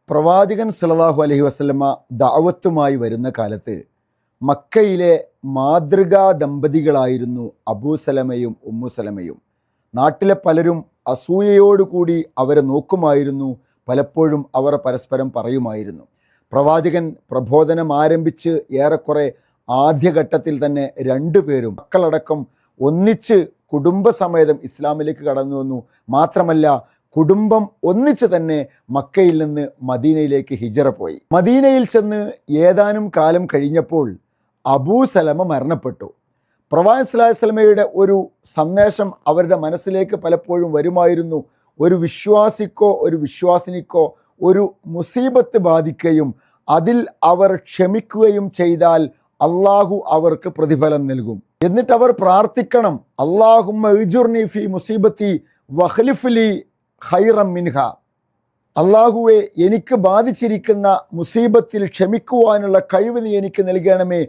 പ്രവാചകൻ സല്ലല്ലാഹു അലൈഹി വസല്ലമ ദഅവത്തുമായി വരുന്ന കാലത്ത് മക്കയിലെ മാതൃകാ ദമ്പതികളായിരുന്നു അബൂ സലമയും ഉമ്മു സലമയും. നാട്ടിലെ പലരും അസൂയയോടുകൂടി അവരെ നോക്കുമായിരുന്നു. പലപ്പോഴും അവർ പരസ്പരം പറയുമായിരുന്നു. പ്രവാചകൻ പ്രബോധനം ആരംഭിച്ച് ഏറെക്കുറെ ആദ്യഘട്ടത്തിൽ തന്നെ രണ്ടുപേരും മക്കളടക്കം ഒന്നിച്ച് കുടുംബസമേതം ഇസ്ലാമിലേക്ക് കടന്നു വന്നു. മാത്രമല്ല, കുടുംബം ഒന്നിച്ച് തന്നെ മക്കയിൽ നിന്ന് മദീനയിലേക്ക് ഹിജറ പോയി. മദീനയിൽ ചെന്ന് ഏതാനും കാലം കഴിഞ്ഞപ്പോൾ അബൂ സലമ മരണപ്പെട്ടു. പ്രവാചകൻ സ്വല്ലല്ലാഹു അലൈഹി വസല്ലമയുടെ ഒരു സന്ദേശം അവരുടെ മനസ്സിലേക്ക് പലപ്പോഴും വരുമായിരുന്നു. ഒരു വിശ്വാസിക്കോ ഒരു വിശ്വാസിനിക്കോ ഒരു മുസീബത്ത് ബാധിക്കുകയും അതിൽ അവർ ക്ഷമിക്കുകയും ചെയ്താൽ അള്ളാഹു അവർക്ക് പ്രതിഫലം നൽകും. എന്നിട്ട് അവർ പ്രാർത്ഥിക്കണം, അല്ലാഹുമ്മ ഇജ്റുനി ഫീ മുസീബത്തി വഖ്ലിഫ് ലീ ഖൈറൻ മിൻഹ. അള്ളാഹുവെ, എനിക്ക് ബാധിച്ചിരിക്കുന്ന മുസീബത്തിൽ ക്ഷമിക്കുവാനുള്ള കഴിവ് നീ എനിക്ക് നൽകണമേ,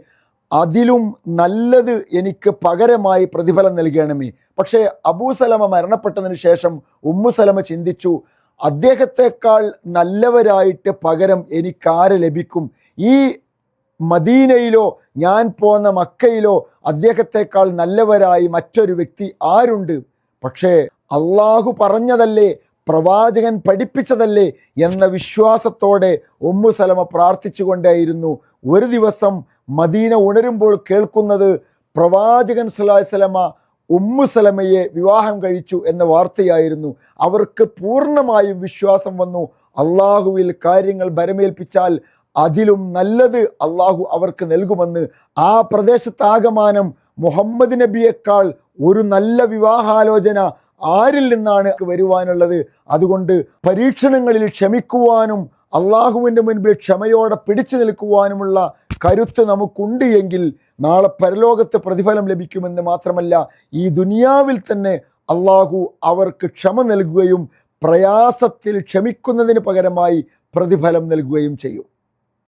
അതിലും നല്ലത് എനിക്ക് പകരമായി പ്രതിഫലം നൽകണമേ. പക്ഷേ അബൂ സലമ മരണപ്പെട്ടതിന് ശേഷം ഉമ്മു സലമ ചിന്തിച്ചു, അദ്ദേഹത്തെക്കാൾ നല്ലവരായിട്ട് പകരം എനിക്കാരെ ലഭിക്കും? ഈ മദീനയിലോ ഞാൻ പോന്ന മക്കയിലോ അദ്ദേഹത്തെക്കാൾ നല്ലവരായി മറ്റൊരു വ്യക്തി ആരുണ്ട്? പക്ഷേ അള്ളാഹു പറഞ്ഞതല്ലേ, പ്രവാചകൻ പഠിപ്പിച്ചതല്ലേ എന്ന വിശ്വാസത്തോടെ ഉമ്മു സലമ പ്രാർത്ഥിച്ചുകൊണ്ടേയിരുന്നു. ഒരു ദിവസം മദീന ഉണരുമ്പോൾ കേൾക്കുന്നത് പ്രവാചകൻ സ്വല്ലല്ലാഹു അലൈഹി വസല്ലമ ഉമ്മു സലമയെ വിവാഹം കഴിച്ചു എന്ന വാർത്തയായിരുന്നു. അവർക്ക് പൂർണ്ണമായും വിശ്വാസം വന്നു. അള്ളാഹുവിൽ കാര്യങ്ങൾ ഭരമേൽപ്പിച്ചാൽ അതിലും നല്ലത് അള്ളാഹു അവർക്ക് നൽകുമെന്ന്. ആ പ്രദേശത്താകമാനം മുഹമ്മദ് നബിയേക്കാൾ ഒരു നല്ല വിവാഹാലോചന ആരിൽ നിന്നാണ് വരുവാനുള്ളത്? അതുകൊണ്ട് പരീക്ഷണങ്ങളിൽ ക്ഷമിക്കുവാനും അള്ളാഹുവിൻ്റെ മുൻപിൽ ക്ഷമയോടെ പിടിച്ചു നിൽക്കുവാനുമുള്ള കരുത്ത് നമുക്കുണ്ട് എങ്കിൽ നാളെ പരലോകത്ത് പ്രതിഫലം ലഭിക്കുമെന്ന് മാത്രമല്ല, ഈ ദുനിയാവിൽ തന്നെ അള്ളാഹു അവർക്ക് ക്ഷമ നൽകുകയും പ്രയാസത്തിൽ ക്ഷമിക്കുന്നതിന് പകരമായി പ്രതിഫലം നൽകുകയും ചെയ്യും.